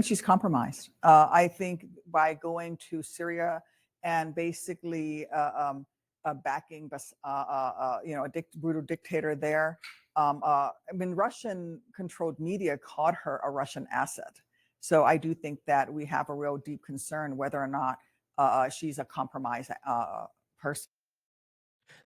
She's compromised. I think by going to Syria and basically backing, a brutal dictator there. I mean, Russian-controlled media called her a Russian asset. So I do think that we have a real deep concern whether or not she's a compromised person.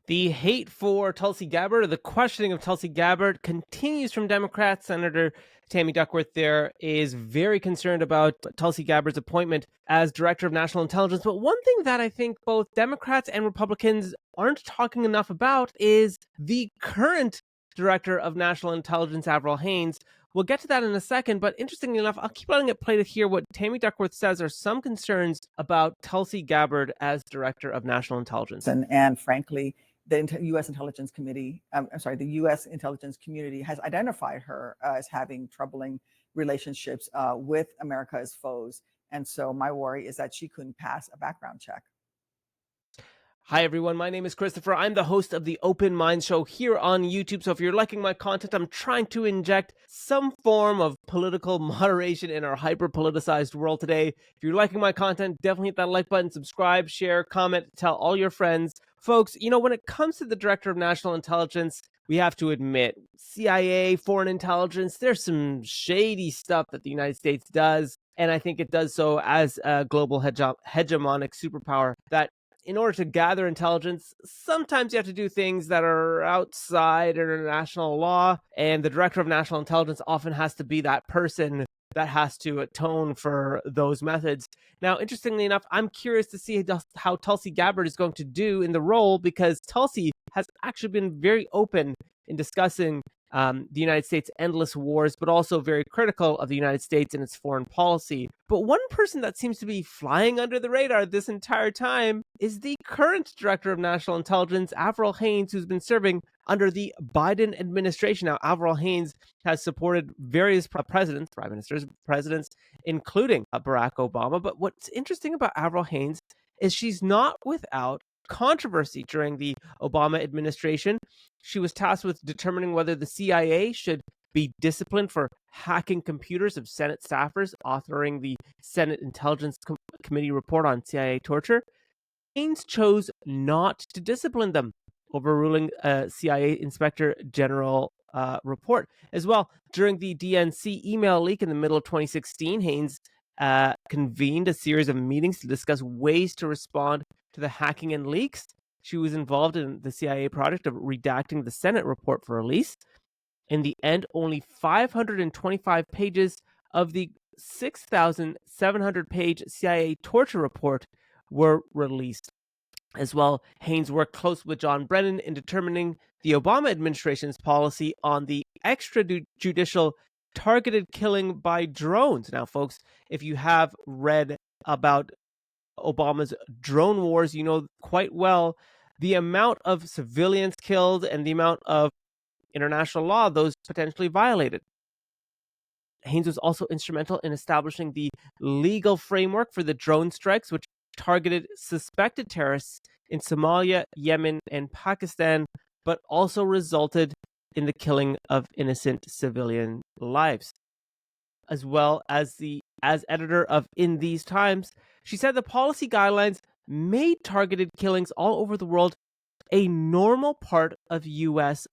The hate for Tulsi Gabbard, or the questioning of Tulsi Gabbard, continues from Democrats. Senator Tammy Duckworth there is very concerned about Tulsi Gabbard's appointment as Director of National Intelligence. But one thing that I think both Democrats and Republicans aren't talking enough about is the current Director of National Intelligence, Avril Haines. We'll get to that in a second, but interestingly enough, I'll keep letting it play to hear what Tammy Duckworth says are some concerns about Tulsi Gabbard as Director of National Intelligence. And frankly, the U.S. Intelligence Committee, the U.S. intelligence community has identified her as having troubling relationships with America's foes. And so my worry is that she couldn't pass a background check. Hi, everyone. My name is Christopher. I'm the host of the Open Mind Show here on YouTube. So if you're liking my content, I'm trying to inject some form of political moderation in our hyper-politicized world today. If you're liking my content, definitely hit that like button, subscribe, share, comment, tell all your friends. Folks, when it comes to the Director of National Intelligence, we have to admit, CIA, foreign intelligence, there's some shady stuff that the United States does. And I think it does so as a global hegemonic superpower that in order to gather intelligence, sometimes you have to do things that are outside international law, and the Director of National Intelligence often has to be that person that has to atone for those methods. Now, interestingly enough, I'm curious to see how Tulsi Gabbard is going to do in the role, because Tulsi has actually been very open in discussing the United States' endless wars, but also very critical of the United States and its foreign policy. But one person that seems to be flying under the radar this entire time is the current Director of National Intelligence, Avril Haines, who's been serving under the Biden administration. Now, Avril Haines has supported various prime ministers, including Barack Obama. But what's interesting about Avril Haines is she's not without controversy. During the Obama administration, she was tasked with determining whether the CIA should be disciplined for hacking computers of Senate staffers, authoring the Senate Intelligence Committee report on CIA torture. Haines chose not to discipline them, overruling a CIA Inspector General report. As well, during the DNC email leak in the middle of 2016, Haines convened a series of meetings to discuss ways to respond to the hacking and leaks. She was involved in the CIA project of redacting the Senate report for release. In the end, only 525 pages of the 6,700-page CIA torture report were released. As well, Haines worked closely with John Brennan in determining the Obama administration's policy on the extrajudicial targeted killing by drones. Now, folks, if you have read about Obama's drone wars, you know quite well the amount of civilians killed and the amount of international law those potentially violated. Haines was also instrumental in establishing the legal framework for the drone strikes, which targeted suspected terrorists in Somalia, Yemen, and Pakistan, but also resulted in the killing of innocent civilian lives. As well as as editor of In These Times, she said the policy guidelines made targeted killings all over the world a normal part of U.S.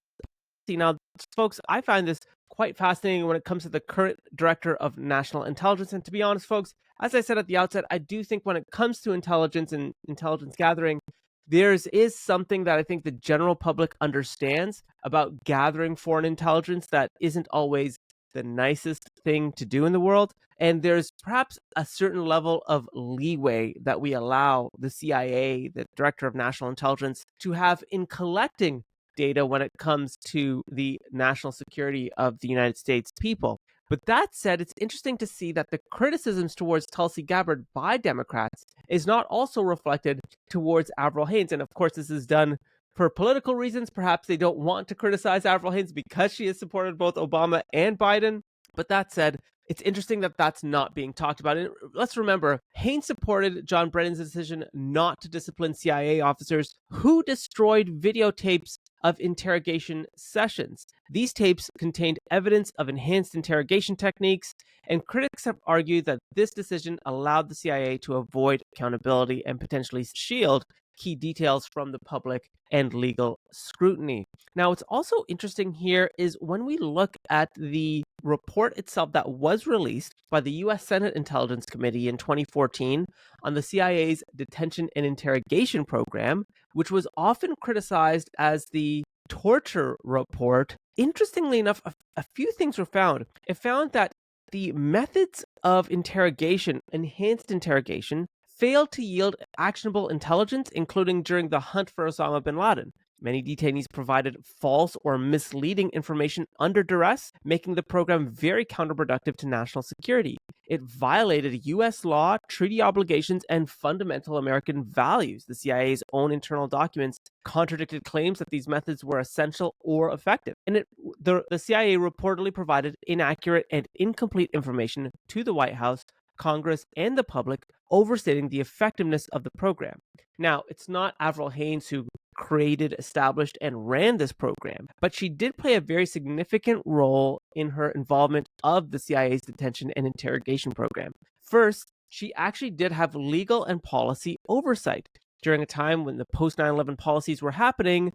policy. Now, folks, I find this quite fascinating when it comes to the current Director of National Intelligence. And to be honest, folks, as I said at the outset, I do think when it comes to intelligence and intelligence gathering, there is something that I think the general public understands about gathering foreign intelligence that isn't always the nicest thing to do in the world. And there's perhaps a certain level of leeway that we allow the CIA, the Director of National Intelligence, to have in collecting data when it comes to the national security of the United States people. But that said, it's interesting to see that the criticisms towards Tulsi Gabbard by Democrats is not also reflected towards Avril Haines. And of course, this is done for political reasons. Perhaps they don't want to criticize Avril Haines because she has supported both Obama and Biden. But that said, it's interesting that that's not being talked about. And let's remember, Haines supported John Brennan's decision not to discipline CIA officers who destroyed videotapes of interrogation sessions. These tapes contained evidence of enhanced interrogation techniques, and critics have argued that this decision allowed the CIA to avoid accountability and potentially shield key details from the public and legal scrutiny. Now, what's also interesting here is when we look at the report itself that was released by the U.S. Senate Intelligence Committee in 2014 on the CIA's detention and interrogation program, which was often criticized as the torture report. Interestingly enough, a few things were found. It found that the methods of interrogation, enhanced interrogation, failed to yield actionable intelligence, including during the hunt for Osama bin Laden. Many detainees provided false or misleading information under duress, making the program very counterproductive to national security. It violated U.S. law, treaty obligations, and fundamental American values. The CIA's own internal documents contradicted claims that these methods were essential or effective. And the CIA reportedly provided inaccurate and incomplete information to the White House, Congress, and the public, overstating the effectiveness of the program. Now, it's not Avril Haines who created, established, and ran this program, but she did play a very significant role in her involvement of the CIA's detention and interrogation program. First, she actually did have legal and policy oversight. During a time when the post 9/11 policies were happening,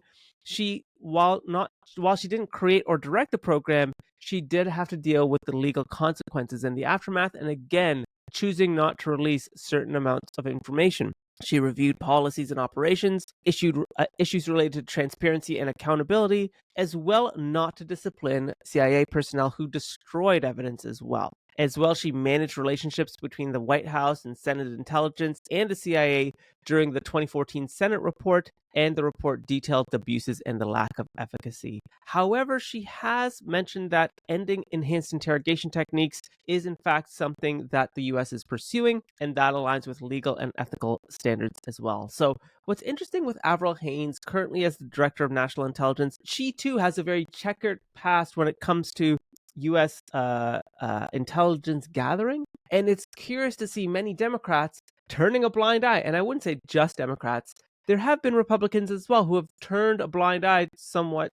while she didn't create or direct the program, she did have to deal with the legal consequences in the aftermath, and again, choosing not to release certain amounts of information. She reviewed policies and operations, issued issues related to transparency and accountability, as well not to discipline CIA personnel who destroyed evidence as well. As well, she managed relationships between the White House and Senate intelligence and the CIA during the 2014 Senate report, and the report detailed the abuses and the lack of efficacy. However, she has mentioned that ending enhanced interrogation techniques is in fact something that the US is pursuing, and that aligns with legal and ethical standards as well. So what's interesting with Avril Haines, currently as the Director of National Intelligence, she too has a very checkered past when it comes to U.S. Intelligence gathering. And it's curious to see many Democrats turning a blind eye. And I wouldn't say just Democrats. There have been Republicans as well who have turned a blind eye somewhat.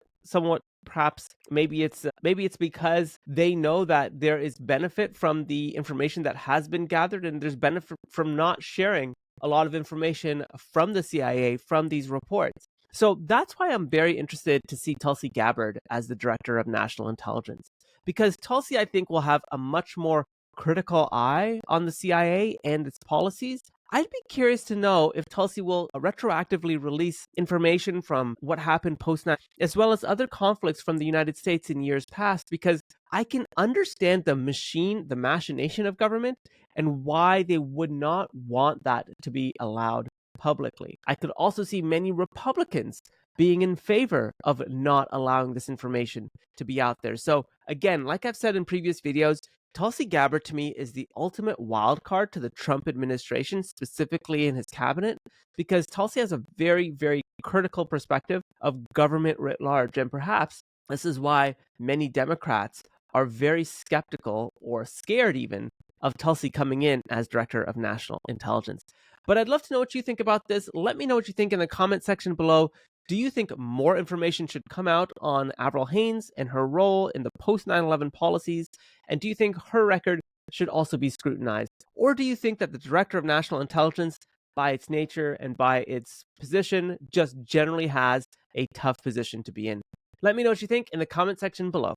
Perhaps maybe it's because they know that there is benefit from the information that has been gathered, and there's benefit from not sharing a lot of information from the CIA from these reports. So that's why I'm very interested to see Tulsi Gabbard as the Director of National Intelligence, because Tulsi, I think, will have a much more critical eye on the CIA and its policies. I'd be curious to know if Tulsi will retroactively release information from what happened post-9, as well as other conflicts from the United States in years past, because I can understand the machination of government and why they would not want that to be allowed publicly. I could also see many Republicans being in favor of not allowing this information to be out there. So again, like I've said in previous videos, Tulsi Gabbard to me is the ultimate wild card to the Trump administration, specifically in his cabinet, because Tulsi has a very, very critical perspective of government writ large. And perhaps this is why many Democrats are very skeptical or scared even of Tulsi coming in as Director of National Intelligence. But I'd love to know what you think about this. Let me know what you think in the comment section below. Do you think more information should come out on Avril Haines and her role in the post 9/11 policies? And do you think her record should also be scrutinized? Or do you think that the Director of National Intelligence, by its nature and by its position, just generally has a tough position to be in? Let me know what you think in the comment section below.